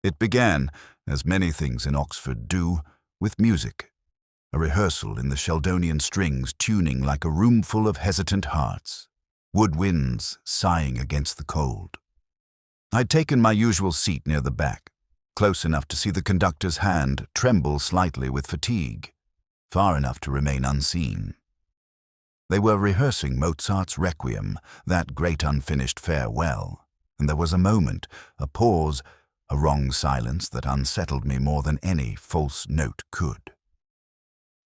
It began, as many things in Oxford do, with music. A rehearsal in the Sheldonian strings tuning like a roomful of hesitant hearts, wood winds sighing against the cold. I'd taken my usual seat near the back, close enough to see the conductor's hand tremble slightly with fatigue, far enough to remain unseen. They were rehearsing Mozart's Requiem, that great unfinished farewell, and there was a moment, a pause, a wrong silence that unsettled me more than any false note could.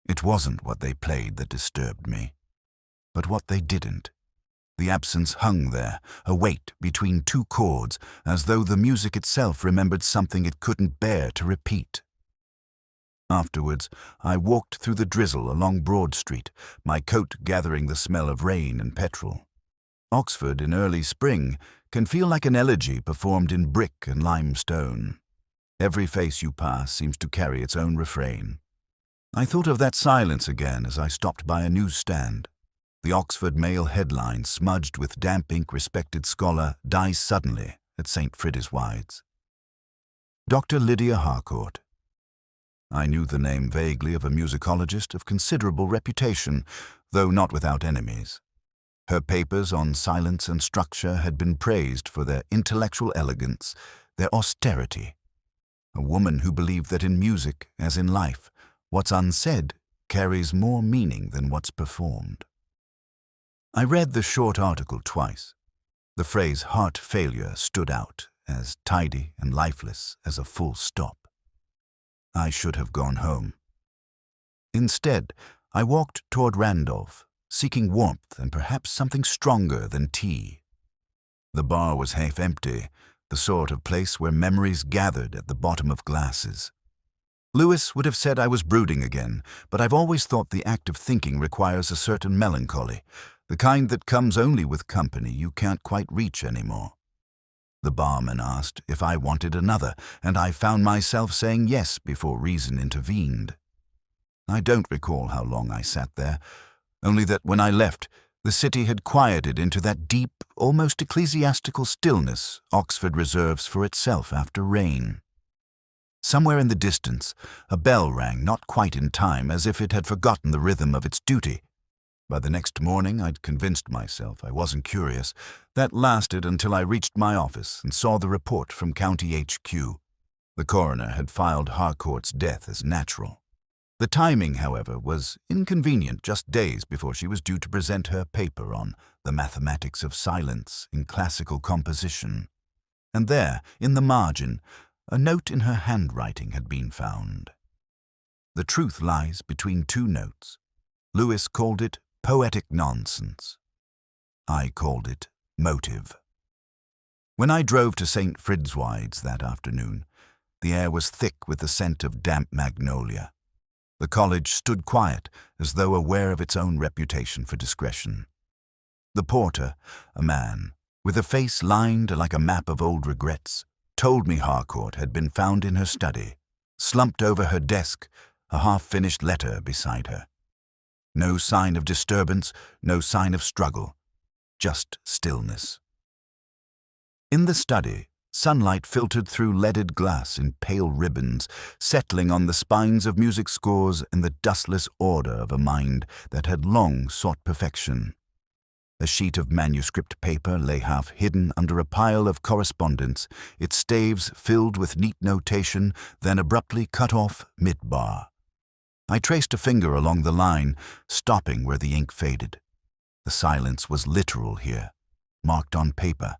It wasn't what they played that disturbed me, but what they didn't. The absence hung there, a weight between two chords, as though the music itself remembered something it couldn't bear to repeat. Afterwards, I walked through the drizzle along Broad Street, my coat gathering the smell of rain and petrol. Oxford in early spring can feel like an elegy performed in brick and limestone. Every face you pass seems to carry its own refrain. I thought of that silence again as I stopped by a newsstand. The Oxford Mail headline, smudged with damp ink, "Respected scholar dies suddenly at St. Frida's Wides." Dr. Lydia Harcourt. I knew the name vaguely of a musicologist of considerable reputation, though not without enemies. Her papers on silence and structure had been praised for their intellectual elegance, their austerity. A woman who believed that in music, as in life, what's unsaid carries more meaning than what's performed. I read the short article twice. The phrase heart failure stood out, as tidy and lifeless as a full stop. I should have gone home. Instead, I walked toward Randolph, seeking warmth and perhaps something stronger than tea. The bar was half empty, the sort of place where memories gathered at the bottom of glasses. Lewis would have said I was brooding again, but I've always thought the act of thinking requires a certain melancholy, the kind that comes only with company you can't quite reach anymore. The barman asked if I wanted another, and I found myself saying yes before reason intervened. I don't recall how long I sat there, only that when I left, the city had quieted into that deep, almost ecclesiastical stillness Oxford reserves for itself after rain. Somewhere in the distance, a bell rang not quite in time, as if it had forgotten the rhythm of its duty. By the next morning, I'd convinced myself I wasn't curious. That lasted until I reached my office and saw the report from County HQ. The coroner had filed Harcourt's death as natural. The timing, however, was inconvenient just days before she was due to present her paper on the mathematics of silence in classical composition. And there, in the margin, a note in her handwriting had been found. The truth lies between two notes. Lewis called it poetic nonsense. I called it motive. When I drove to St. Frida's Wides that afternoon, the air was thick with the scent of damp magnolia. The college stood quiet, as though aware of its own reputation for discretion. The porter, a man, with a face lined like a map of old regrets, told me Harcourt had been found in her study, slumped over her desk, a half-finished letter beside her. No sign of disturbance, no sign of struggle, just stillness. In the study, sunlight filtered through leaded glass in pale ribbons, settling on the spines of music scores and the dustless order of a mind that had long sought perfection. A sheet of manuscript paper lay half hidden under a pile of correspondence, its staves filled with neat notation, then abruptly cut off mid-bar. I traced a finger along the line, stopping where the ink faded. The silence was literal here, marked on paper.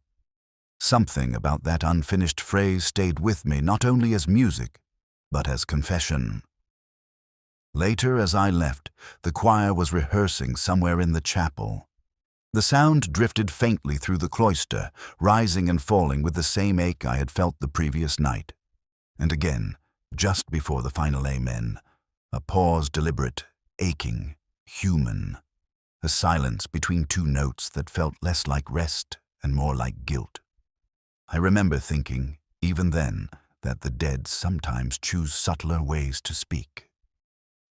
Something about that unfinished phrase stayed with me not only as music, but as confession. Later, as I left, the choir was rehearsing somewhere in the chapel. The sound drifted faintly through the cloister, rising and falling with the same ache I had felt the previous night. And again, just before the final amen, a pause deliberate, aching, human. A silence between two notes that felt less like rest and more like guilt. I remember thinking, even then, that the dead sometimes choose subtler ways to speak.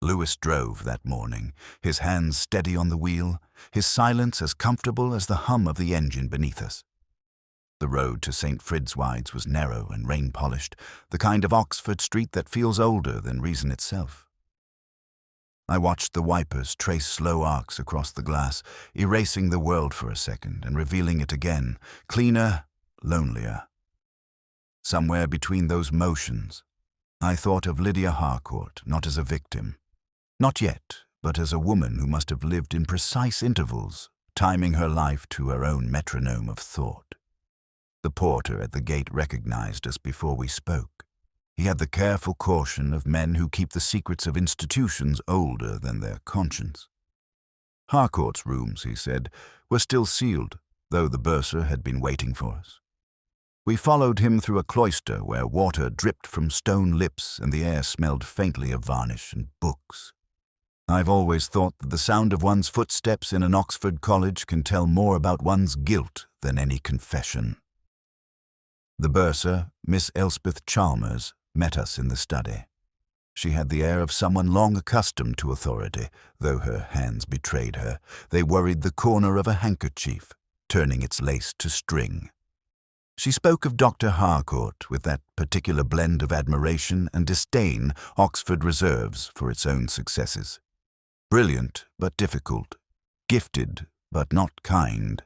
Lewis drove that morning, his hands steady on the wheel, his silence as comfortable as the hum of the engine beneath us. The road to St. Fridswide's was narrow and rain-polished, the kind of Oxford street that feels older than reason itself. I watched the wipers trace slow arcs across the glass, erasing the world for a second and revealing it again, cleaner, lonelier. Somewhere between those motions, I thought of Lydia Harcourt not as a victim, not yet, but as a woman who must have lived in precise intervals, timing her life to her own metronome of thought. The porter at the gate recognized us before we spoke. He had the careful caution of men who keep the secrets of institutions older than their conscience. Harcourt's rooms, he said, were still sealed, though the bursar had been waiting for us. We followed him through a cloister where water dripped from stone lips and the air smelled faintly of varnish and books. I've always thought that the sound of one's footsteps in an Oxford college can tell more about one's guilt than any confession. The bursar, Miss Elspeth Chalmers, met us in the study. She had the air of someone long accustomed to authority, though her hands betrayed her. They worried the corner of a handkerchief, turning its lace to string. She spoke of Dr. Harcourt with that particular blend of admiration and disdain Oxford reserves for its own successes. Brilliant but difficult, gifted but not kind.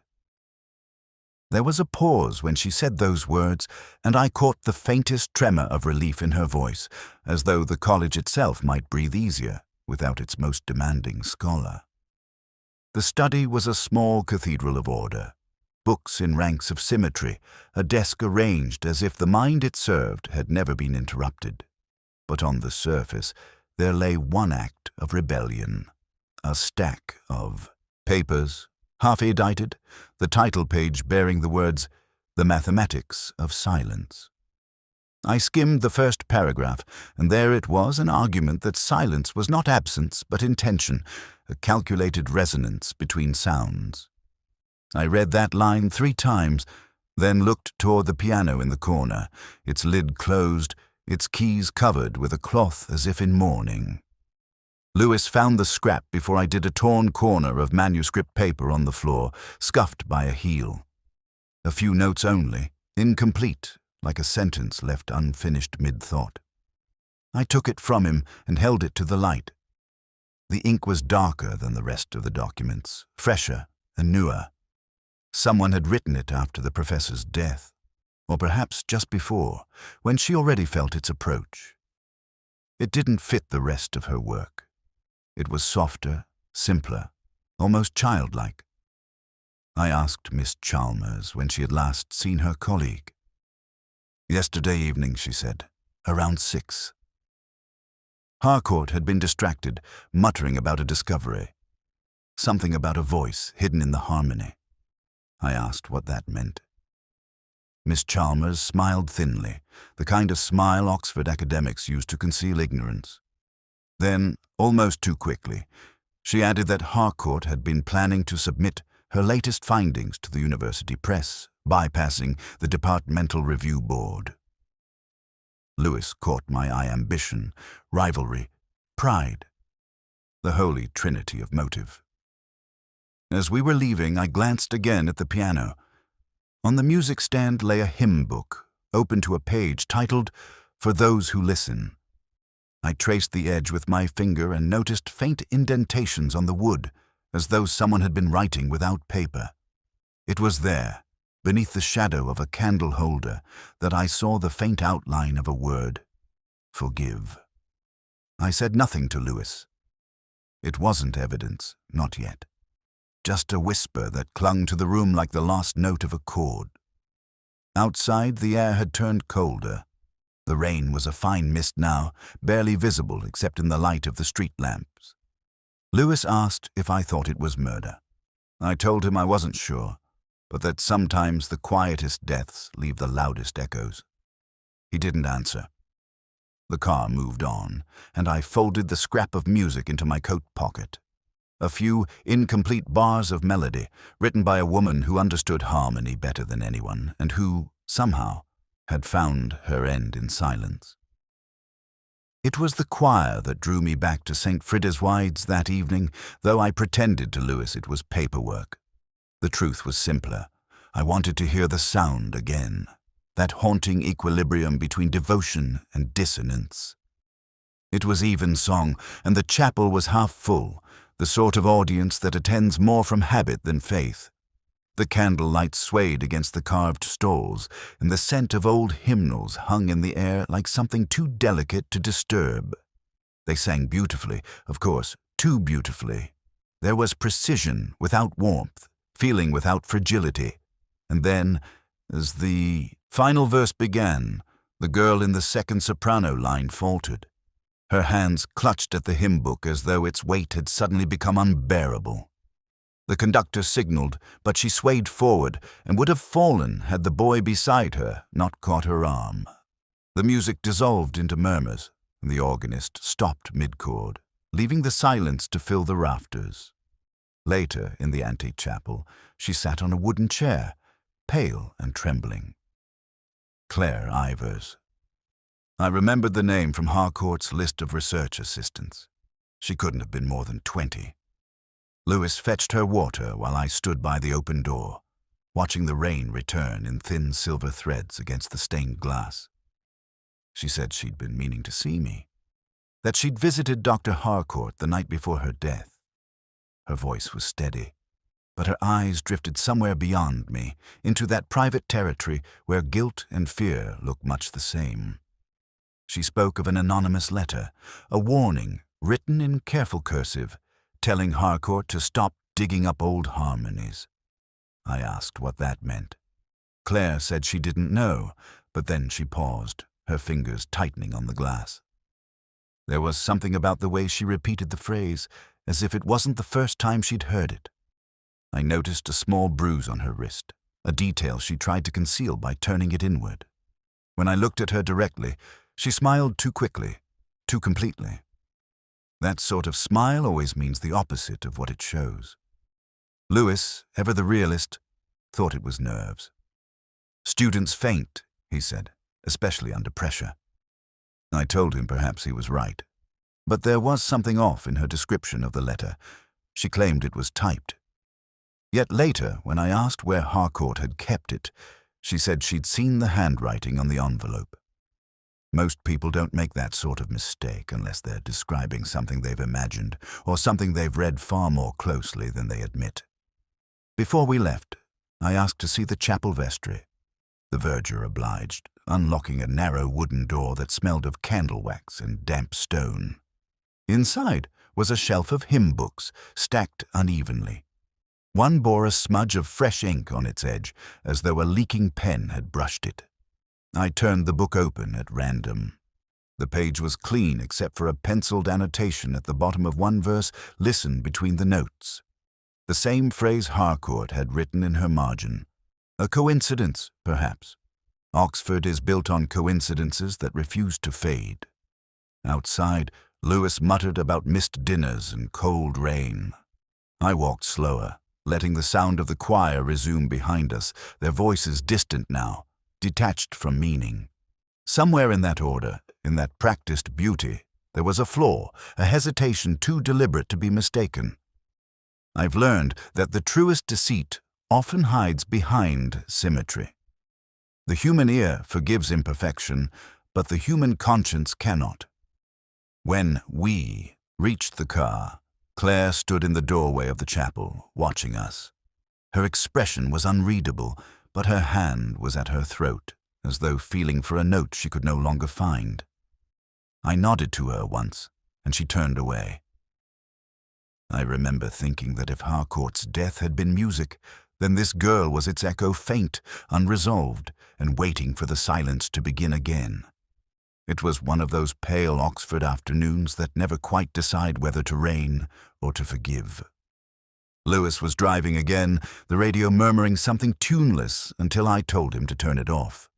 There was a pause when she said those words, and I caught the faintest tremor of relief in her voice, as though the college itself might breathe easier without its most demanding scholar. The study was a small cathedral of order, books in ranks of symmetry, a desk arranged as if the mind it served had never been interrupted. But on the surface there lay one act of rebellion, a stack of papers, half-edited, the title page bearing the words, "The Mathematics of Silence." I skimmed the first paragraph, and there it was, an argument that silence was not absence but intention, a calculated resonance between sounds. I read that line 3 times, then looked toward the piano in the corner, its lid closed, its keys covered with a cloth as if in mourning. Lewis found the scrap before I did a torn corner of manuscript paper on the floor, scuffed by a heel. A few notes only, incomplete, like a sentence left unfinished mid-thought. I took it from him and held it to the light. The ink was darker than the rest of the documents, fresher and newer. Someone had written it after the professor's death, or perhaps just before, when she already felt its approach. It didn't fit the rest of her work. It was softer, simpler, almost childlike. I asked Miss Chalmers when she had last seen her colleague. "Yesterday evening," she said, "around 6. Harcourt had been distracted, muttering about a discovery. Something about a voice hidden in the harmony. I asked what that meant. Miss Chalmers smiled thinly, the kind of smile Oxford academics use to conceal ignorance. Then, almost too quickly, she added that Harcourt had been planning to submit her latest findings to the university press, bypassing the departmental review board. Lewis caught my eye: ambition, rivalry, pride, the holy trinity of motive. As we were leaving, I glanced again at the piano. On the music stand lay a hymn book, open to a page titled, "For Those Who Listen." I traced the edge with my finger and noticed faint indentations on the wood, as though someone had been writing without paper. It was there, beneath the shadow of a candle holder, that I saw the faint outline of a word: forgive. I said nothing to Lewis. It wasn't evidence, not yet. Just a whisper that clung to the room like the last note of a chord. Outside, the air had turned colder. The rain was a fine mist now, barely visible except in the light of the street lamps. Lewis asked if I thought it was murder. I told him I wasn't sure, but that sometimes the quietest deaths leave the loudest echoes. He didn't answer. The car moved on, and I folded the scrap of music into my coat pocket. A few incomplete bars of melody, written by a woman who understood harmony better than anyone, and who, somehow, had found her end in silence. It was the choir that drew me back to St. Fridswide's that evening, though I pretended to Lewis it was paperwork. The truth was simpler. I wanted to hear the sound again, that haunting equilibrium between devotion and dissonance. It was evensong, and the chapel was half full, the sort of audience that attends more from habit than faith. The candlelight swayed against the carved stalls, and the scent of old hymnals hung in the air like something too delicate to disturb. They sang beautifully, of course, too beautifully. There was precision without warmth, feeling without fragility. And then, as the final verse began, the girl in the second soprano line faltered. Her hands clutched at the hymn book as though its weight had suddenly become unbearable. The conductor signaled, but she swayed forward and would have fallen had the boy beside her not caught her arm. The music dissolved into murmurs, and the organist stopped mid-chord, leaving the silence to fill the rafters. Later, in the antechapel, she sat on a wooden chair, pale and trembling. Claire Ivers. I remembered the name from Harcourt's list of research assistants. She couldn't have been more than 20. Lewis fetched her water while I stood by the open door, watching the rain return in thin silver threads against the stained glass. She said she'd been meaning to see me, that she'd visited Dr. Harcourt the night before her death. Her voice was steady, but her eyes drifted somewhere beyond me, into that private territory where guilt and fear look much the same. She spoke of an anonymous letter, a warning written in careful cursive, telling Harcourt to stop digging up old harmonies. I asked what that meant. Claire said she didn't know, but then she paused, her fingers tightening on the glass. There was something about the way she repeated the phrase, as if it wasn't the first time she'd heard it. I noticed a small bruise on her wrist, a detail she tried to conceal by turning it inward. When I looked at her directly, she smiled too quickly, too completely. That sort of smile always means the opposite of what it shows. Lewis, ever the realist, thought it was nerves. Students faint, he said, especially under pressure. I told him perhaps he was right. But there was something off in her description of the letter. She claimed it was typed. Yet later, when I asked where Harcourt had kept it, she said she'd seen the handwriting on the envelope. Most people don't make that sort of mistake unless they're describing something they've imagined or something they've read far more closely than they admit. Before we left, I asked to see the chapel vestry. The verger obliged, unlocking a narrow wooden door that smelled of candle wax and damp stone. Inside was a shelf of hymn books, stacked unevenly. One bore a smudge of fresh ink on its edge, as though a leaking pen had brushed it. I turned the book open at random. The page was clean except for a penciled annotation at the bottom of one verse, "Listen between the notes." The same phrase Harcourt had written in her margin. A coincidence, perhaps. Oxford is built on coincidences that refuse to fade. Outside, Lewis muttered about missed dinners and cold rain. I walked slower, letting the sound of the choir resume behind us, their voices distant now, detached from meaning. Somewhere in that order, in that practiced beauty, there was a flaw, a hesitation too deliberate to be mistaken. I've learned that the truest deceit often hides behind symmetry. The human ear forgives imperfection, but the human conscience cannot. When we reached the car, Claire stood in the doorway of the chapel, watching us. Her expression was unreadable, but her hand was at her throat, as though feeling for a note she could no longer find. I nodded to her once, and she turned away. I remember thinking that if Harcourt's death had been music, then this girl was its echo, faint, unresolved, and waiting for the silence to begin again. It was one of those pale Oxford afternoons that never quite decide whether to rain or to forgive. Lewis was driving again, the radio murmuring something tuneless until I told him to turn it off.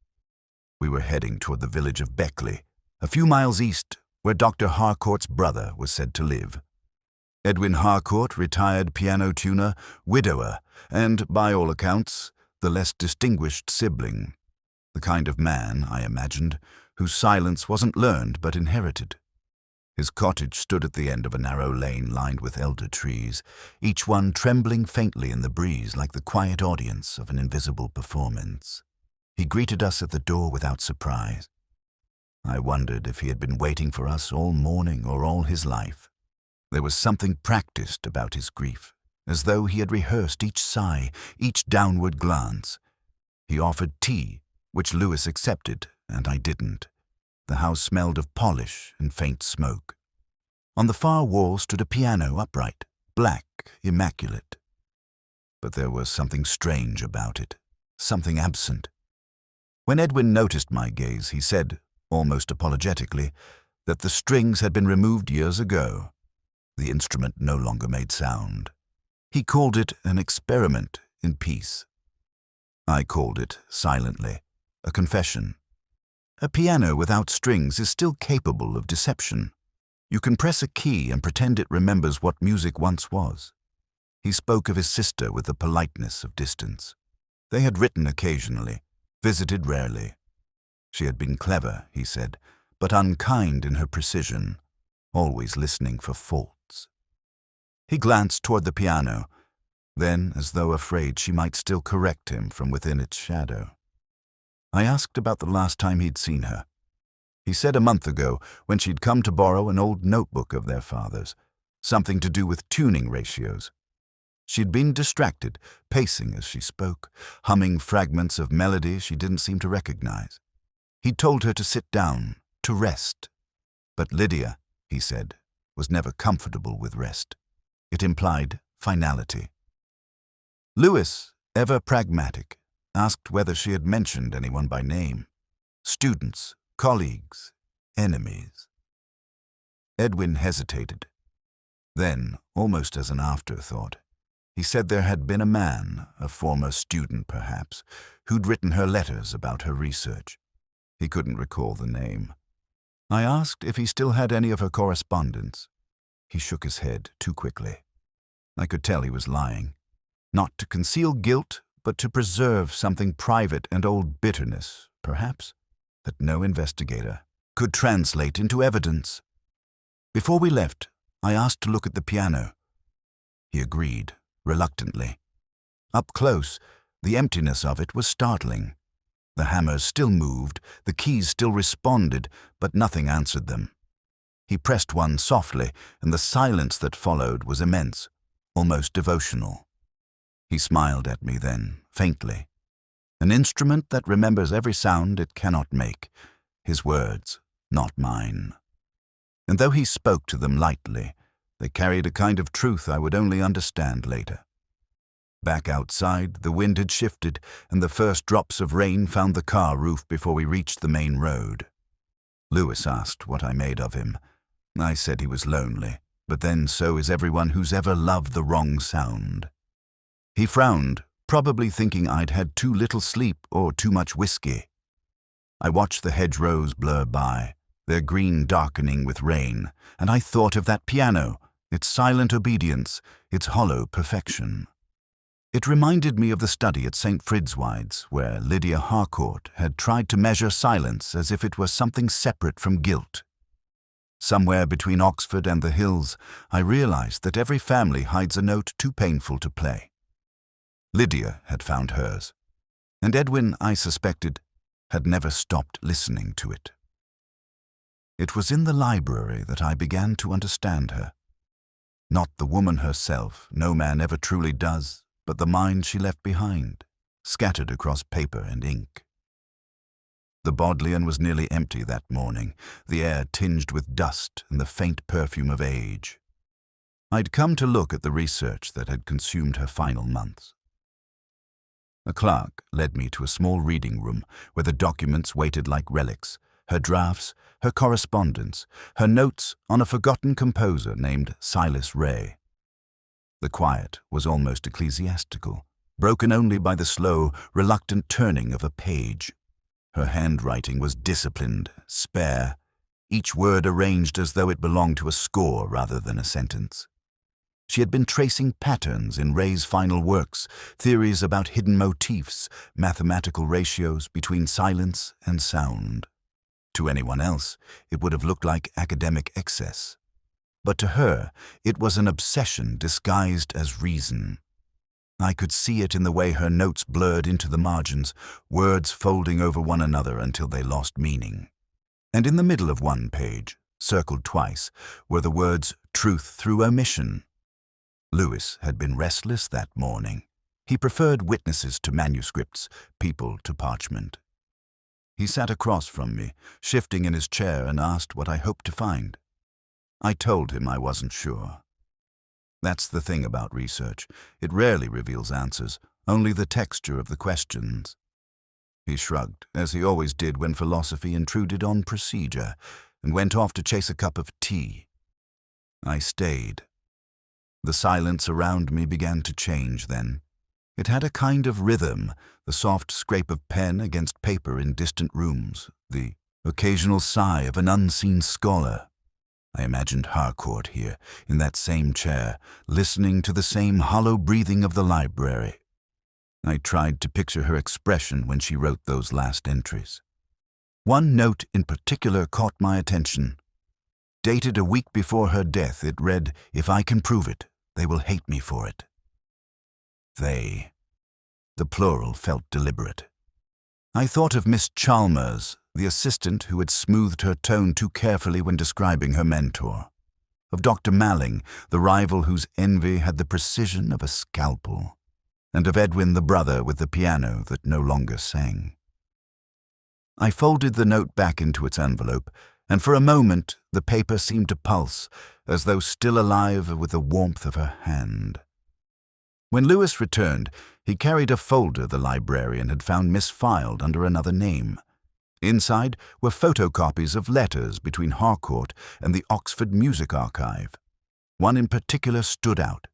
We were heading toward the village of Beckley, a few miles east, where Dr. Harcourt's brother was said to live. Edwin Harcourt, retired piano tuner, widower, and, by all accounts, the less distinguished sibling. The kind of man, I imagined, whose silence wasn't learned but inherited. His cottage stood at the end of a narrow lane lined with elder trees, each one trembling faintly in the breeze like the quiet audience of an invisible performance. He greeted us at the door without surprise. I wondered if he had been waiting for us all morning or all his life. There was something practiced about his grief, as though he had rehearsed each sigh, each downward glance. He offered tea, which Lewis accepted, and I didn't. The house smelled of polish and faint smoke. On the far wall stood a piano upright, black, immaculate. But there was something strange about it, something absent. When Edwin noticed my gaze, he said, almost apologetically, that the strings had been removed years ago. The instrument no longer made sound. He called it an experiment in peace. I called it, silently, a confession. A piano without strings is still capable of deception. You can press a key and pretend it remembers what music once was. He spoke of his sister with the politeness of distance. They had written occasionally, visited rarely. She had been clever, he said, but unkind in her precision, always listening for faults. He glanced toward the piano, then, as though afraid she might still correct him from within its shadow. I asked about the last time he'd seen her. He said a month ago, when she'd come to borrow an old notebook of their father's, something to do with tuning ratios. She'd been distracted, pacing as she spoke, humming fragments of melody she didn't seem to recognize. He'd told her to sit down, to rest. But Lydia, he said, was never comfortable with rest. It implied finality. Lewis, ever pragmatic, asked whether she had mentioned anyone by name. Students, colleagues, enemies. Edwin hesitated. Then, almost as an afterthought, he said there had been a man, a former student perhaps, who'd written her letters about her research. He couldn't recall the name. I asked if he still had any of her correspondence. He shook his head too quickly. I could tell he was lying. Not to conceal guilt, but to preserve something private and old bitterness, perhaps, that no investigator could translate into evidence. Before we left, I asked to look at the piano. He agreed, reluctantly. Up close, the emptiness of it was startling. The hammers still moved, the keys still responded, but nothing answered them. He pressed one softly, and the silence that followed was immense, almost devotional. He smiled at me then, faintly. An instrument that remembers every sound it cannot make. His words, not mine. And though he spoke to them lightly, they carried a kind of truth I would only understand later. Back outside, the wind had shifted, and the first drops of rain found the car roof before we reached the main road. Lewis asked what I made of him. I said he was lonely, but then so is everyone who's ever loved the wrong sound. He frowned, probably thinking I'd had too little sleep or too much whiskey. I watched the hedgerows blur by, their green darkening with rain, and I thought of that piano, its silent obedience, its hollow perfection. It reminded me of the study at St. Fridswide's, where Lydia Harcourt had tried to measure silence as if it was something separate from guilt. Somewhere between Oxford and the hills, I realized that every family hides a note too painful to play. Lydia had found hers, and Edwin, I suspected, had never stopped listening to it. It was in the library that I began to understand her. Not the woman herself, no man ever truly does, but the mind she left behind, scattered across paper and ink. The Bodleian was nearly empty that morning, the air tinged with dust and the faint perfume of age. I'd come to look at the research that had consumed her final months. A clerk led me to a small reading room where the documents waited like relics, her drafts, her correspondence, her notes on a forgotten composer named Silas Ray. The quiet was almost ecclesiastical, broken only by the slow, reluctant turning of a page. Her handwriting was disciplined, spare, each word arranged as though it belonged to a score rather than a sentence. She had been tracing patterns in Ray's final works, theories about hidden motifs, mathematical ratios between silence and sound. To anyone else, it would have looked like academic excess. But to her, it was an obsession disguised as reason. I could see it in the way her notes blurred into the margins, words folding over one another until they lost meaning. And in the middle of one page, circled twice, were the words "truth through omission." Lewis had been restless that morning. He preferred witnesses to manuscripts, people to parchment. He sat across from me, shifting in his chair, and asked what I hoped to find. I told him I wasn't sure. That's the thing about research. It rarely reveals answers, only the texture of the questions. He shrugged, as he always did when philosophy intruded on procedure, and went off to chase a cup of tea. I stayed. The silence around me began to change then. It had a kind of rhythm, the soft scrape of pen against paper in distant rooms, the occasional sigh of an unseen scholar. I imagined Harcourt here, in that same chair, listening to the same hollow breathing of the library. I tried to picture her expression when she wrote those last entries. One note in particular caught my attention. Dated a week before her death, it read, "If I can prove it, they will hate me for it." They. The plural felt deliberate. I thought of Miss Chalmers, the assistant who had smoothed her tone too carefully when describing her mentor. Of Dr. Malling, the rival whose envy had the precision of a scalpel. And of Edwin, the brother with the piano that no longer sang. I folded the note back into its envelope, and for a moment the paper seemed to pulse, as though still alive with the warmth of her hand. When Lewis returned, he carried a folder the librarian had found misfiled under another name. Inside were photocopies of letters between Harcourt and the Oxford Music Archive. One in particular stood out.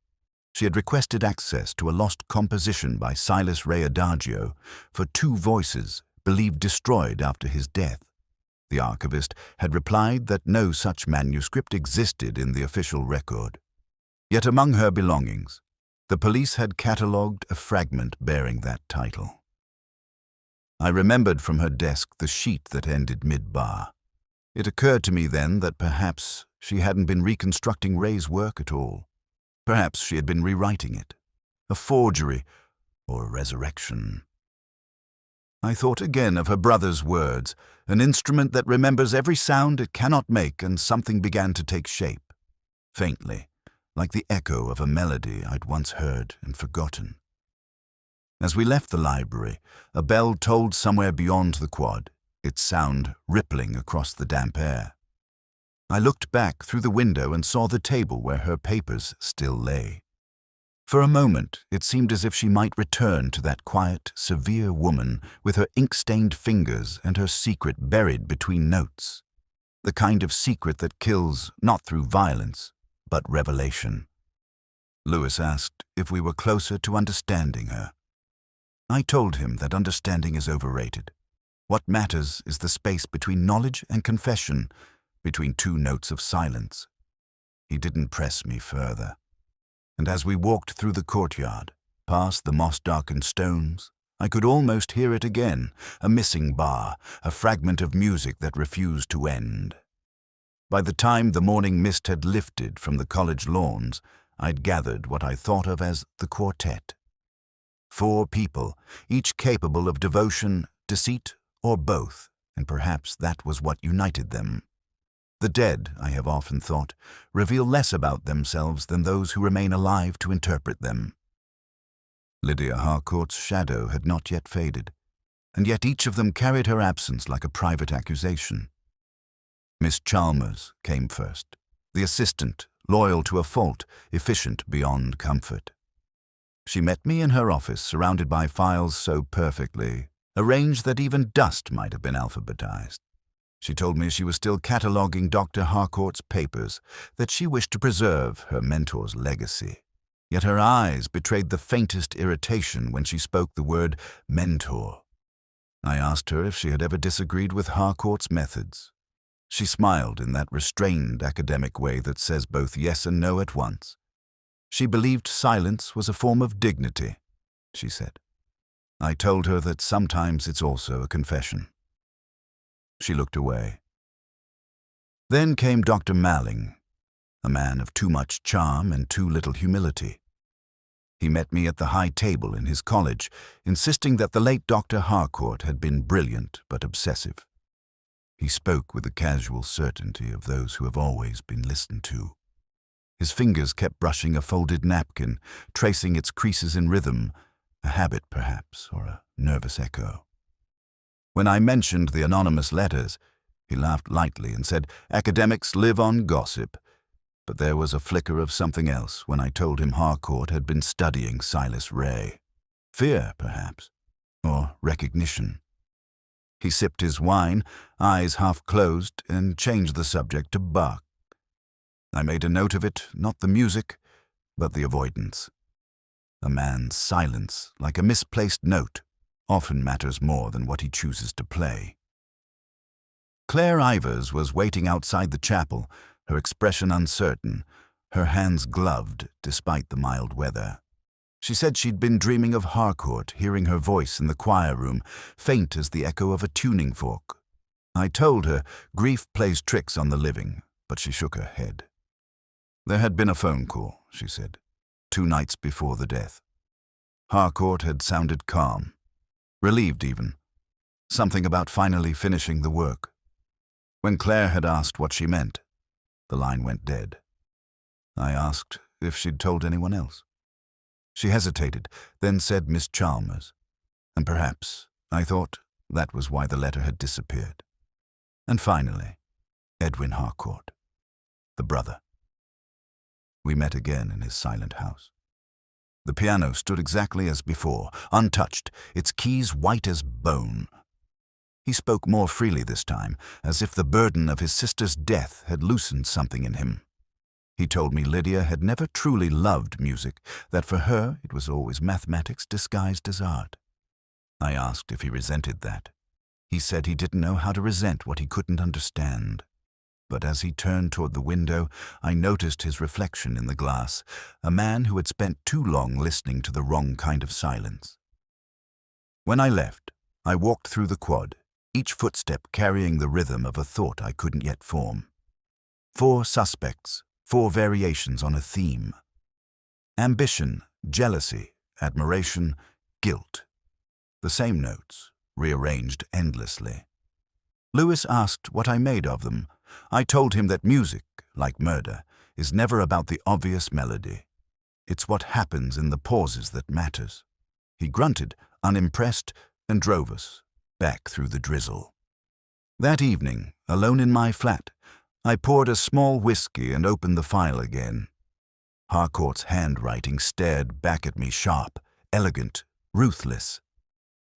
She had requested access to a lost composition by Silas Ray Adagio for 2 voices, believed destroyed after his death. The archivist had replied that no such manuscript existed in the official record. Yet among her belongings, the police had catalogued a fragment bearing that title. I remembered from her desk the sheet that ended mid-bar. It occurred to me then that perhaps she hadn't been reconstructing Ray's work at all. Perhaps she had been rewriting it. A forgery or a resurrection. I thought again of her brother's words, an instrument that remembers every sound it cannot make, and something began to take shape, faintly, like the echo of a melody I'd once heard and forgotten. As we left the library, a bell tolled somewhere beyond the quad, its sound rippling across the damp air. I looked back through the window and saw the table where her papers still lay. For a moment, it seemed as if she might return to that quiet, severe woman with her ink-stained fingers and her secret buried between notes. The kind of secret that kills not through violence, but revelation. Lewis asked if we were closer to understanding her. I told him that understanding is overrated. What matters is the space between knowledge and confession, between 2 notes of silence. He didn't press me further. And as we walked through the courtyard, past the moss-darkened stones, I could almost hear it again, a missing bar, a fragment of music that refused to end. By the time the morning mist had lifted from the college lawns, I'd gathered what I thought of as the quartet. 4 people, each capable of devotion, deceit, or both, and perhaps that was what united them. The dead, I have often thought, reveal less about themselves than those who remain alive to interpret them. Lydia Harcourt's shadow had not yet faded, and yet each of them carried her absence like a private accusation. Miss Chalmers came first, the assistant, loyal to a fault, efficient beyond comfort. She met me in her office, surrounded by files so perfectly arranged that even dust might have been alphabetized. She told me she was still cataloguing Dr. Harcourt's papers, that she wished to preserve her mentor's legacy. Yet her eyes betrayed the faintest irritation when she spoke the word mentor. I asked her if she had ever disagreed with Harcourt's methods. She smiled in that restrained academic way that says both yes and no at once. She believed silence was a form of dignity, she said. I told her that sometimes it's also a confession. She looked away. Then came Dr. Malling, a man of too much charm and too little humility. He met me at the high table in his college, insisting that the late Dr. Harcourt had been brilliant but obsessive. He spoke with the casual certainty of those who have always been listened to. His fingers kept brushing a folded napkin, tracing its creases in rhythm, a habit perhaps, or a nervous echo. When I mentioned the anonymous letters, he laughed lightly and said, "Academics live on gossip." But there was a flicker of something else when I told him Harcourt had been studying Silas Ray. Fear, perhaps, or recognition. He sipped his wine, eyes half closed, and changed the subject to Bach. I made a note of it, not the music, but the avoidance. A man's silence, like a misplaced note, often matters more than what he chooses to play. Claire Ivers was waiting outside the chapel, her expression uncertain, her hands gloved despite the mild weather. She said she'd been dreaming of Harcourt, hearing her voice in the choir room, faint as the echo of a tuning fork. I told her grief plays tricks on the living, but she shook her head. There had been a phone call, she said, 2 nights before the death. Harcourt had sounded calm, relieved even, something about finally finishing the work. When Claire had asked what she meant, the line went dead. I asked if she'd told anyone else. She hesitated, then said Miss Chalmers, and perhaps, I thought, that was why the letter had disappeared. And finally, Edwin Harcourt, the brother. We met again in his silent house. The piano stood exactly as before, untouched, its keys white as bone. He spoke more freely this time, as if the burden of his sister's death had loosened something in him. He told me Lydia had never truly loved music, that for her it was always mathematics disguised as art. I asked if he resented that. He said he didn't know how to resent what he couldn't understand. But as he turned toward the window, I noticed his reflection in the glass, a man who had spent too long listening to the wrong kind of silence. When I left, I walked through the quad, each footstep carrying the rhythm of a thought I couldn't yet form. 4 suspects, 4 variations on a theme. Ambition, jealousy, admiration, guilt. The same notes, rearranged endlessly. Lewis asked what I made of them. I told him that music, like murder, is never about the obvious melody. It's what happens in the pauses that matters. He grunted, unimpressed, and drove us back through the drizzle. That evening, alone in my flat, I poured a small whiskey and opened the file again. Harcourt's handwriting stared back at me sharp, elegant, ruthless.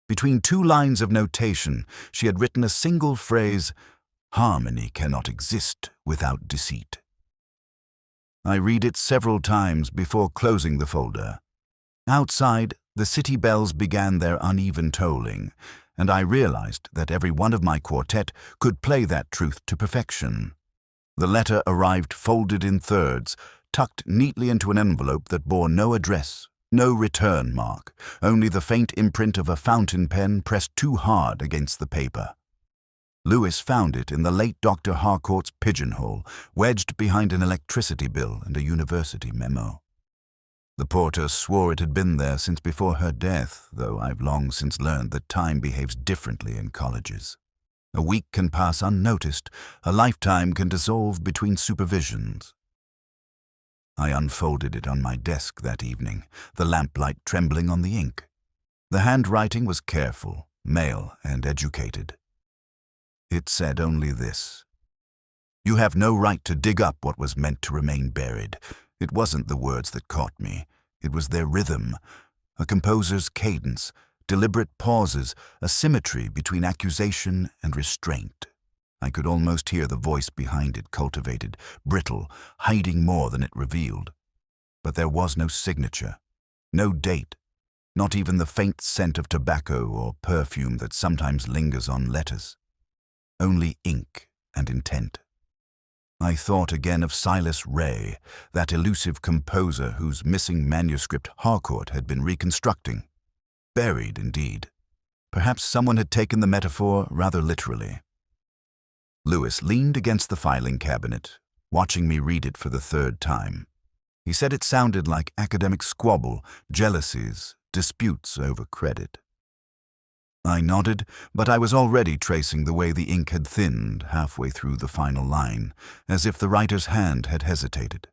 Between 2 lines of notation, she had written a single phrase, "Harmony cannot exist without deceit." I read it several times before closing the folder. Outside, the city bells began their uneven tolling, and I realized that every one of my quartet could play that truth to perfection. The letter arrived folded in thirds, tucked neatly into an envelope that bore no address, no return mark, only the faint imprint of a fountain pen pressed too hard against the paper. Lewis found it in the late Dr. Harcourt's pigeonhole, wedged behind an electricity bill and a university memo. The porter swore it had been there since before her death, though I've long since learned that time behaves differently in colleges. A week can pass unnoticed, a lifetime can dissolve between supervisions. I unfolded it on my desk that evening, the lamplight trembling on the ink. The handwriting was careful, male, and educated. It said only this: "You have no right to dig up what was meant to remain buried." It wasn't the words that caught me. It was their rhythm, a composer's cadence, deliberate pauses, a symmetry between accusation and restraint. I could almost hear the voice behind it, cultivated, brittle, hiding more than it revealed. But there was no signature, no date, not even the faint scent of tobacco or perfume that sometimes lingers on letters. Only ink and intent. I thought again of Silas Ray, that elusive composer whose missing manuscript Harcourt had been reconstructing. Buried, indeed. Perhaps someone had taken the metaphor rather literally. Lewis leaned against the filing cabinet, watching me read it for the third time. He said it sounded like academic squabble, jealousies, disputes over credit. I nodded, but I was already tracing the way the ink had thinned halfway through the final line, as if the writer's hand had hesitated.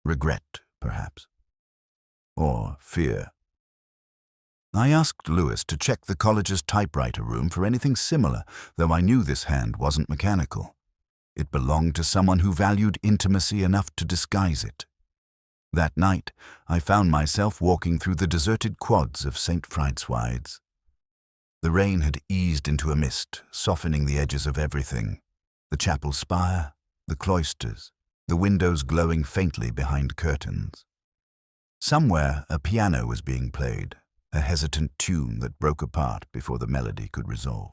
Regret, perhaps. Or fear. I asked Lewis to check the college's typewriter room for anything similar, though I knew this hand wasn't mechanical. It belonged to someone who valued intimacy enough to disguise it. That night, I found myself walking through the deserted quads of St. Francois. The rain had eased into a mist, softening the edges of everything. The chapel spire, the cloisters, the windows glowing faintly behind curtains. Somewhere, a piano was being played, a hesitant tune that broke apart before the melody could resolve.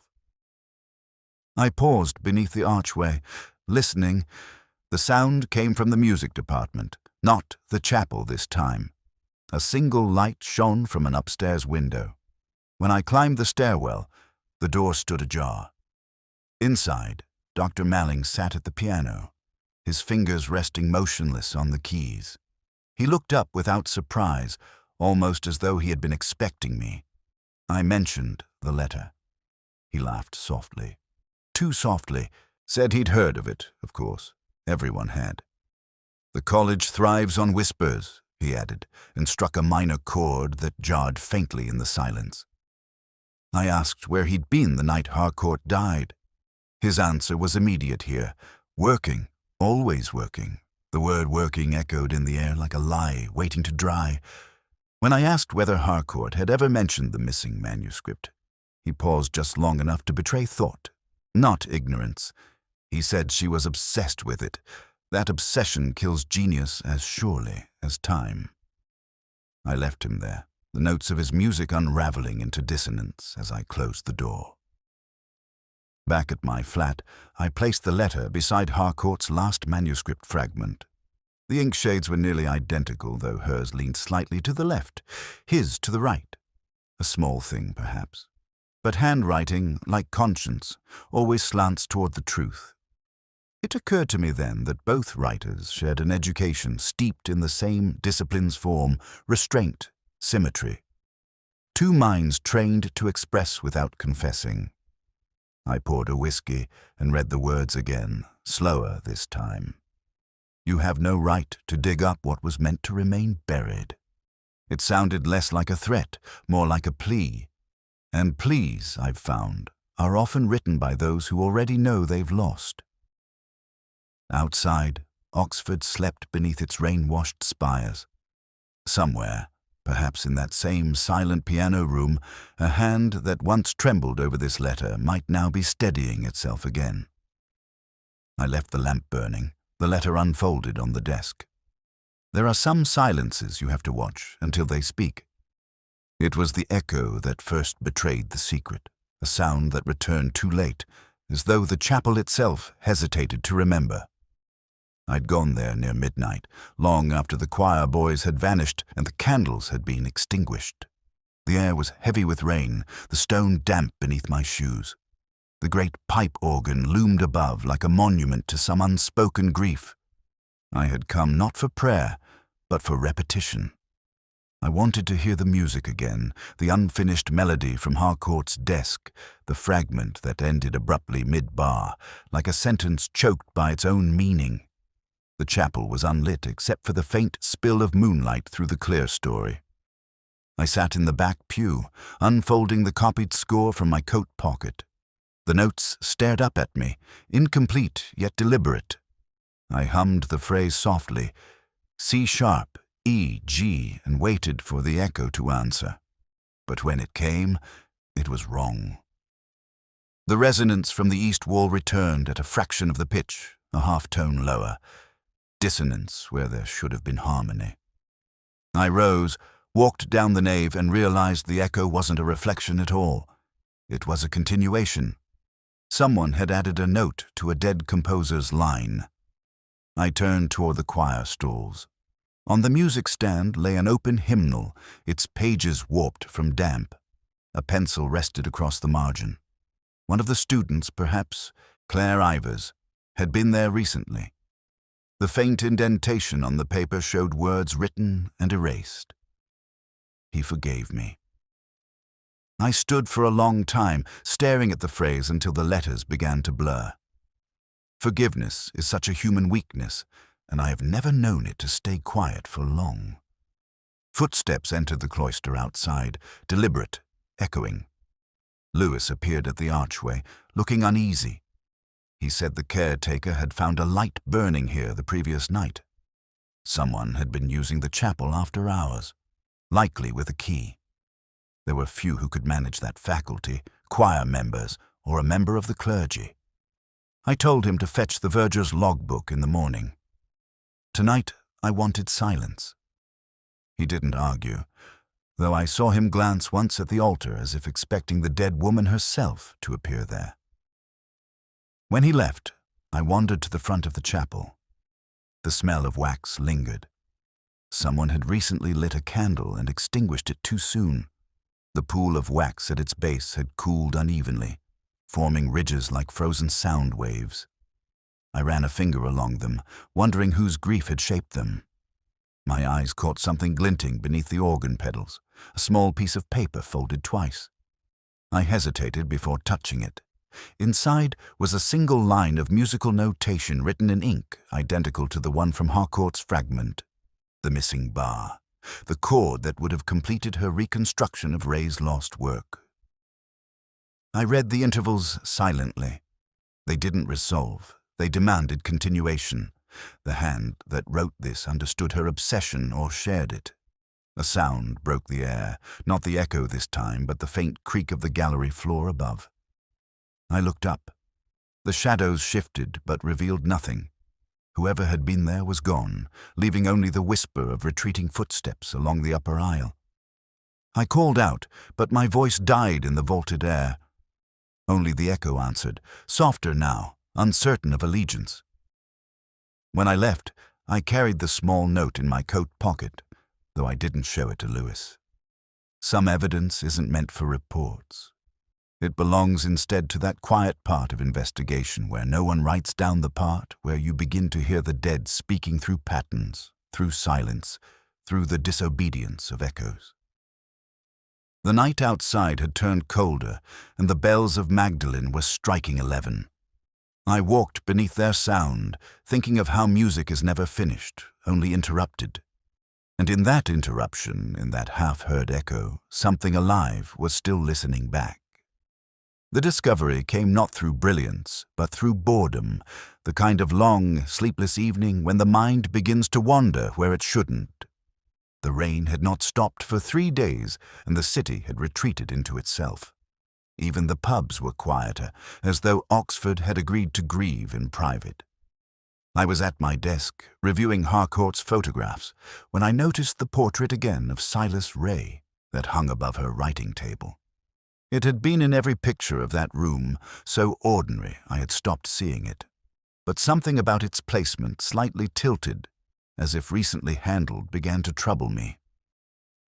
I paused beneath the archway, listening. The sound came from the music department, not the chapel this time. A single light shone from an upstairs window. When I climbed the stairwell, the door stood ajar. Inside, Dr. Malling sat at the piano, his fingers resting motionless on the keys. He looked up without surprise, almost as though he had been expecting me. I mentioned the letter. He laughed softly. Too softly, said he'd heard of it, of course. Everyone had. The college thrives on whispers, he added, and struck a minor chord that jarred faintly in the silence. I asked where he'd been the night Harcourt died. His answer was immediate here. Working, always working. The word working echoed in the air like a lie waiting to dry. When I asked whether Harcourt had ever mentioned the missing manuscript, he paused just long enough to betray thought, not ignorance. He said she was obsessed with it. That obsession kills genius as surely as time. I left him there, the notes of his music unraveling into dissonance as I closed the door. Back at my flat, I placed the letter beside Harcourt's last manuscript fragment. The ink shades were nearly identical, though hers leaned slightly to the left, his to the right. A small thing, perhaps. But handwriting, like conscience, always slants toward the truth. It occurred to me then that both writers shared an education steeped in the same discipline's form, restraint, symmetry. Two minds trained to express without confessing. I poured a whiskey and read the words again, slower this time. You have no right to dig up what was meant to remain buried. It sounded less like a threat, more like a plea. And pleas, I've found, are often written by those who already know they've lost. Outside, Oxford slept beneath its rain-washed spires. Somewhere, perhaps in that same silent piano room, a hand that once trembled over this letter might now be steadying itself again. I left the lamp burning, the letter unfolded on the desk. There are some silences you have to watch until they speak. It was the echo that first betrayed the secret, a sound that returned too late, as though the chapel itself hesitated to remember. I'd gone there near midnight, long after the choir boys had vanished and the candles had been extinguished. The air was heavy with rain, the stone damp beneath my shoes. The great pipe organ loomed above like a monument to some unspoken grief. I had come not for prayer, but for repetition. I wanted to hear the music again, the unfinished melody from Harcourt's desk, the fragment that ended abruptly mid-bar, like a sentence choked by its own meaning. The chapel was unlit except for the faint spill of moonlight through the clerestory. I sat in the back pew, unfolding the copied score from my coat pocket. The notes stared up at me, incomplete yet deliberate. I hummed the phrase softly, C sharp, E, G, and waited for the echo to answer. But when it came, it was wrong. The resonance from the east wall returned at a fraction of the pitch, a half-tone lower. Dissonance where there should have been harmony. I rose, walked down the nave, and realized the echo wasn't a reflection at all. It was a continuation. Someone had added a note to a dead composer's line. I turned toward the choir stalls. On the music stand lay an open hymnal, its pages warped from damp. A pencil rested across the margin. One of the students, perhaps, Claire Ivers, had been there recently. The faint indentation on the paper showed words written and erased. He forgave me. I stood for a long time, staring at the phrase until the letters began to blur. Forgiveness is such a human weakness, and I have never known it to stay quiet for long. Footsteps entered the cloister outside, deliberate, echoing. Lewis appeared at the archway, looking uneasy. He said the caretaker had found a light burning here the previous night. Someone had been using the chapel after hours, likely with a key. There were few who could manage that faculty, choir members or a member of the clergy. I told him to fetch the verger's logbook in the morning. Tonight I wanted silence. He didn't argue, though I saw him glance once at the altar as if expecting the dead woman herself to appear there. When he left, I wandered to the front of the chapel. The smell of wax lingered. Someone had recently lit a candle and extinguished it too soon. The pool of wax at its base had cooled unevenly, forming ridges like frozen sound waves. I ran a finger along them, wondering whose grief had shaped them. My eyes caught something glinting beneath the organ pedals, a small piece of paper folded twice. I hesitated before touching it. Inside was a single line of musical notation written in ink, identical to the one from Harcourt's fragment. The missing bar, the chord that would have completed her reconstruction of Ray's lost work. I read the intervals silently. They didn't resolve, they demanded continuation. The hand that wrote this understood her obsession or shared it. A sound broke the air, not the echo this time, but the faint creak of the gallery floor above. I looked up. The shadows shifted but revealed nothing. Whoever had been there was gone, leaving only the whisper of retreating footsteps along the upper aisle. I called out, but my voice died in the vaulted air. Only the echo answered, softer now, uncertain of allegiance. When I left, I carried the small note in my coat pocket, though I didn't show it to Lewis. Some evidence isn't meant for reports. It belongs instead to that quiet part of investigation where no one writes down the part where you begin to hear the dead speaking through patterns, through silence, through the disobedience of echoes. The night outside had turned colder, and the bells of Magdalen were striking 11. I walked beneath their sound, thinking of how music is never finished, only interrupted. And in that interruption, in that half-heard echo, something alive was still listening back. The discovery came not through brilliance, but through boredom, the kind of long, sleepless evening when the mind begins to wander where it shouldn't. The rain had not stopped for 3 days, and the city had retreated into itself. Even the pubs were quieter, as though Oxford had agreed to grieve in private. I was at my desk, reviewing Harcourt's photographs, when I noticed the portrait again of Silas Ray that hung above her writing table. It had been in every picture of that room, so ordinary I had stopped seeing it. But something about its placement, slightly tilted, as if recently handled, began to trouble me.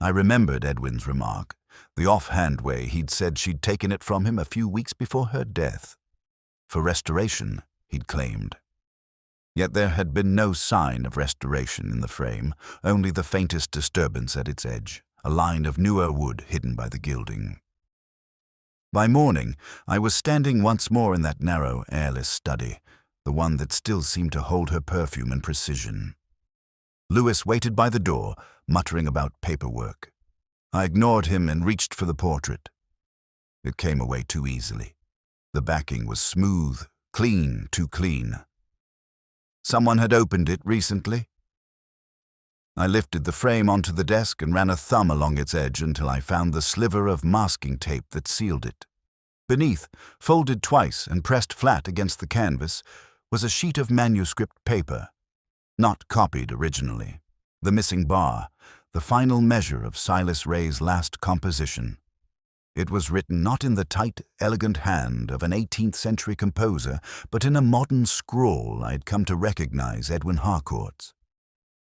I remembered Edwin's remark, the offhand way he'd said she'd taken it from him a few weeks before her death. For restoration, he'd claimed. Yet there had been no sign of restoration in the frame, only the faintest disturbance at its edge, a line of newer wood hidden by the gilding. By morning, I was standing once more in that narrow, airless study, the one that still seemed to hold her perfume and precision. Lewis waited by the door, muttering about paperwork. I ignored him and reached for the portrait. It came away too easily. The backing was smooth, clean, too clean. Someone had opened it recently. I lifted the frame onto the desk and ran a thumb along its edge until I found the sliver of masking tape that sealed it. Beneath, folded twice and pressed flat against the canvas, was a sheet of manuscript paper, not copied originally. The missing bar, the final measure of Silas Ray's last composition. It was written not in the tight, elegant hand of an 18th-century composer, but in a modern scrawl I had come to recognize Edwin Harcourt's.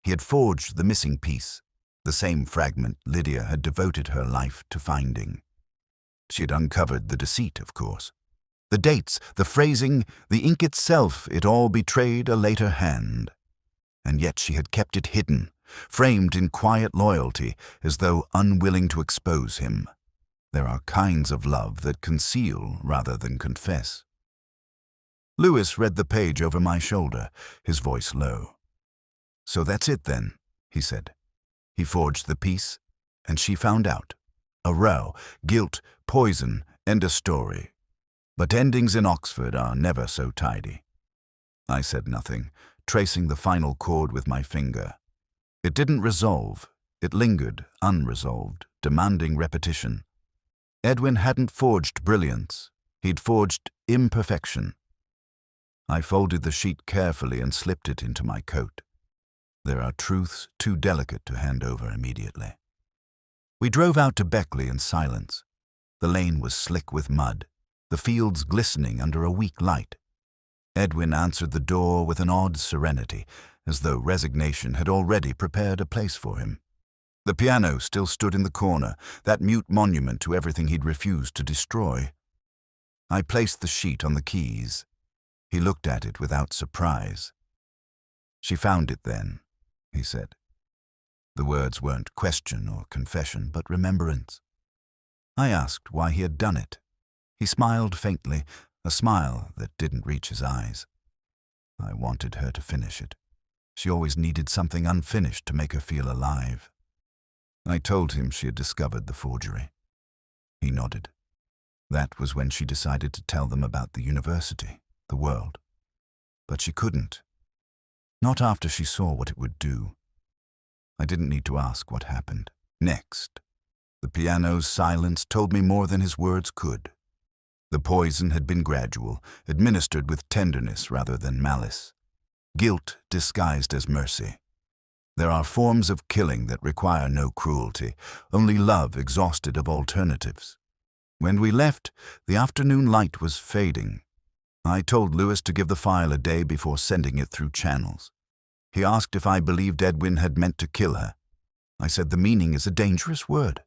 He had forged the missing piece, the same fragment Lydia had devoted her life to finding. She had uncovered the deceit, of course. The dates, the phrasing, the ink itself, it all betrayed a later hand. And yet she had kept it hidden, framed in quiet loyalty, as though unwilling to expose him. There are kinds of love that conceal rather than confess. Lewis read the page over my shoulder, his voice low. "So that's it then," he said. He forged the piece, and she found out. A row, guilt, poison, and a story. But endings in Oxford are never so tidy. I said nothing, tracing the final chord with my finger. It didn't resolve. It lingered, unresolved, demanding repetition. Edwin hadn't forged brilliance. He'd forged imperfection. I folded the sheet carefully and slipped it into my coat. There are truths too delicate to hand over immediately. We drove out to Beckley in silence. The lane was slick with mud, the fields glistening under a weak light. Edwin answered the door with an odd serenity, as though resignation had already prepared a place for him. The piano still stood in the corner, that mute monument to everything he'd refused to destroy. I placed the sheet on the keys. He looked at it without surprise. "She found it then," he said. The words weren't question or confession, but remembrance. I asked why he had done it. He smiled faintly, a smile that didn't reach his eyes. I wanted her to finish it. She always needed something unfinished to make her feel alive. I told him she had discovered the forgery. He nodded. That was when she decided to tell them about the university, the world. But she couldn't. Not after she saw what it would do. I didn't need to ask what happened next. The piano's silence told me more than his words could. The poison had been gradual, administered with tenderness rather than malice. Guilt disguised as mercy. There are forms of killing that require no cruelty, only love exhausted of alternatives. When we left, the afternoon light was fading. I told Lewis to give the file a day before sending it through channels. He asked if I believed Edwin had meant to kill her. I said the meaning is a dangerous word.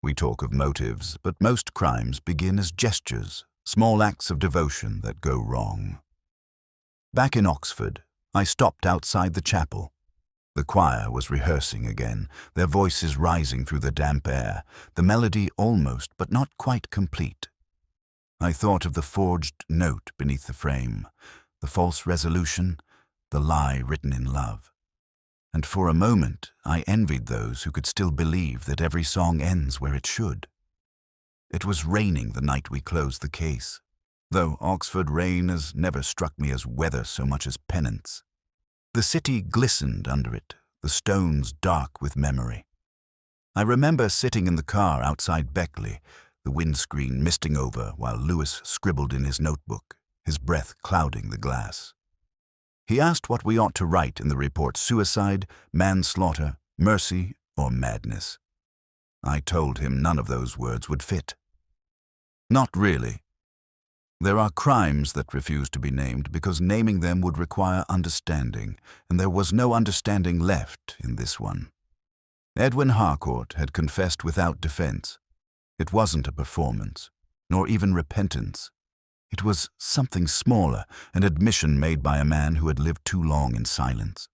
We talk of motives, but most crimes begin as gestures, small acts of devotion that go wrong. Back in Oxford, I stopped outside the chapel. The choir was rehearsing again, their voices rising through the damp air, the melody almost but not quite complete. I thought of the forged note beneath the frame, the false resolution, the lie written in love. And for a moment, I envied those who could still believe that every song ends where it should. It was raining the night we closed the case, though Oxford rain has never struck me as weather so much as penance. The city glistened under it, the stones dark with memory. I remember sitting in the car outside Beckley, the windscreen misting over while Lewis scribbled in his notebook, his breath clouding the glass. He asked what we ought to write in the report: suicide, manslaughter, mercy, or madness. I told him none of those words would fit. Not really. There are crimes that refuse to be named because naming them would require understanding, and there was no understanding left in this one. Edwin Harcourt had confessed without defense. It wasn't a performance, nor even repentance. It was something smaller, an admission made by a man who had lived too long in silence.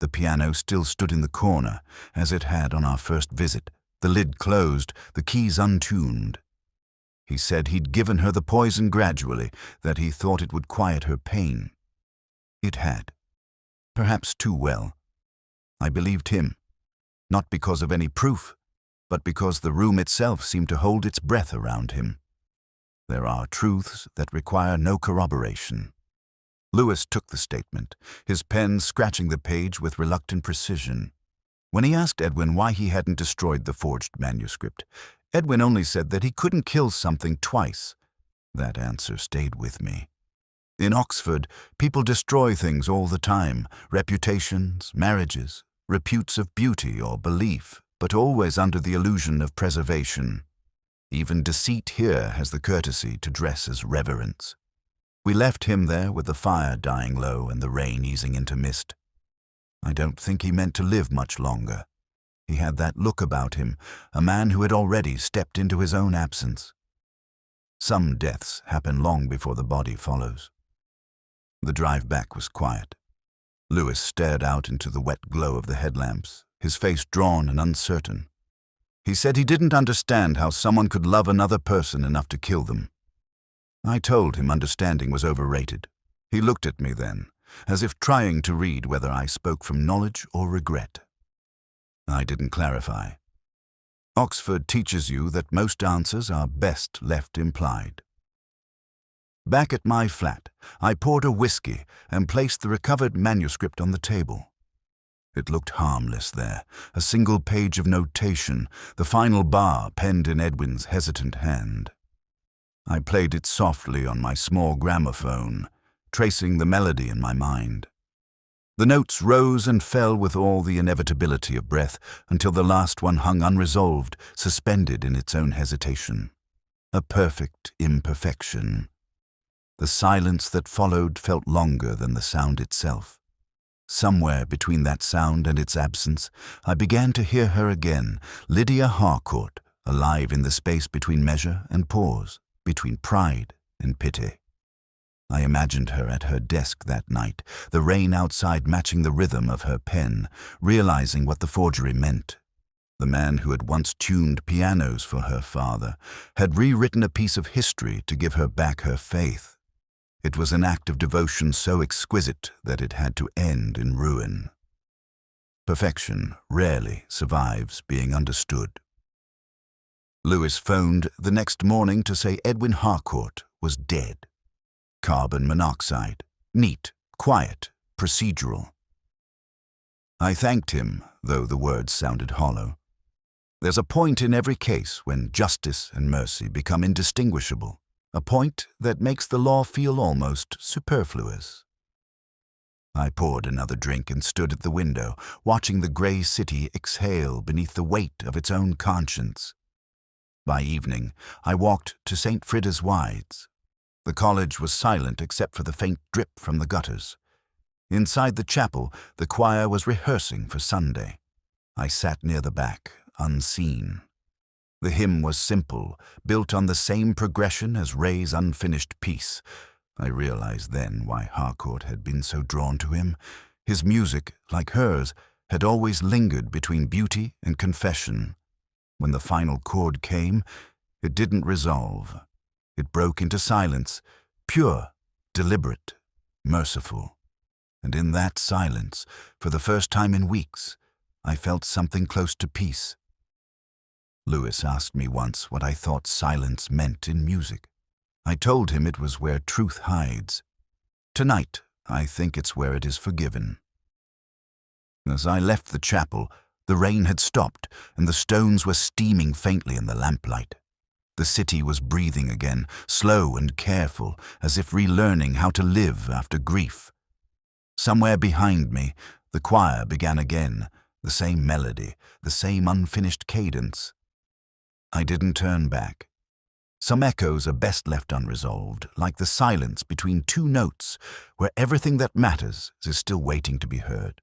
The piano still stood in the corner, as it had on our first visit, the lid closed, the keys untuned. He said he'd given her the poison gradually, that he thought it would quiet her pain. It had. Perhaps too well. I believed him, not because of any proof, but because the room itself seemed to hold its breath around him. There are truths that require no corroboration. Lewis took the statement, his pen scratching the page with reluctant precision. When he asked Edwin why he hadn't destroyed the forged manuscript, Edwin only said that he couldn't kill something twice. That answer stayed with me. In Oxford, people destroy things all the time: reputations, marriages, reputes of beauty or belief, but always under the illusion of preservation. Even deceit here has the courtesy to dress as reverence. We left him there with the fire dying low and the rain easing into mist. I don't think he meant to live much longer. He had that look about him, a man who had already stepped into his own absence. Some deaths happen long before the body follows. The drive back was quiet. Lewis stared out into the wet glow of the headlamps, his face drawn and uncertain. He said he didn't understand how someone could love another person enough to kill them. I told him understanding was overrated. He looked at me then, as if trying to read whether I spoke from knowledge or regret. I didn't clarify. Oxford teaches you that most answers are best left implied. Back at my flat, I poured a whiskey and placed the recovered manuscript on the table. It looked harmless there, a single page of notation, the final bar penned in Edwin's hesitant hand. I played it softly on my small gramophone, tracing the melody in my mind. The notes rose and fell with all the inevitability of breath until the last one hung unresolved, suspended in its own hesitation. A perfect imperfection. The silence that followed felt longer than the sound itself. Somewhere between that sound and its absence, I began to hear her again, Lydia Harcourt, alive in the space between measure and pause, between pride and pity. I imagined her at her desk that night, the rain outside matching the rhythm of her pen, realizing what the forgery meant. The man who had once tuned pianos for her father had rewritten a piece of history to give her back her faith. It was an act of devotion so exquisite that it had to end in ruin. Perfection rarely survives being understood. Lewis phoned the next morning to say Edwin Harcourt was dead. Carbon monoxide. Neat, quiet, procedural. I thanked him, though the words sounded hollow. There's a point in every case when justice and mercy become indistinguishable. A point that makes the law feel almost superfluous. I poured another drink and stood at the window, watching the grey city exhale beneath the weight of its own conscience. By evening, I walked to St. Frida's Wides. The college was silent except for the faint drip from the gutters. Inside the chapel, the choir was rehearsing for Sunday. I sat near the back, unseen. The hymn was simple, built on the same progression as Ray's unfinished piece. I realized then why Harcourt had been so drawn to him. His music, like hers, had always lingered between beauty and confession. When the final chord came, it didn't resolve. It broke into silence, pure, deliberate, merciful. And in that silence, for the first time in weeks, I felt something close to peace. Lewis asked me once what I thought silence meant in music. I told him it was where truth hides. Tonight, I think it's where it is forgiven. As I left the chapel, the rain had stopped, and the stones were steaming faintly in the lamplight. The city was breathing again, slow and careful, as if relearning how to live after grief. Somewhere behind me, the choir began again, the same melody, the same unfinished cadence. I didn't turn back. Some echoes are best left unresolved, like the silence between two notes, where everything that matters is still waiting to be heard.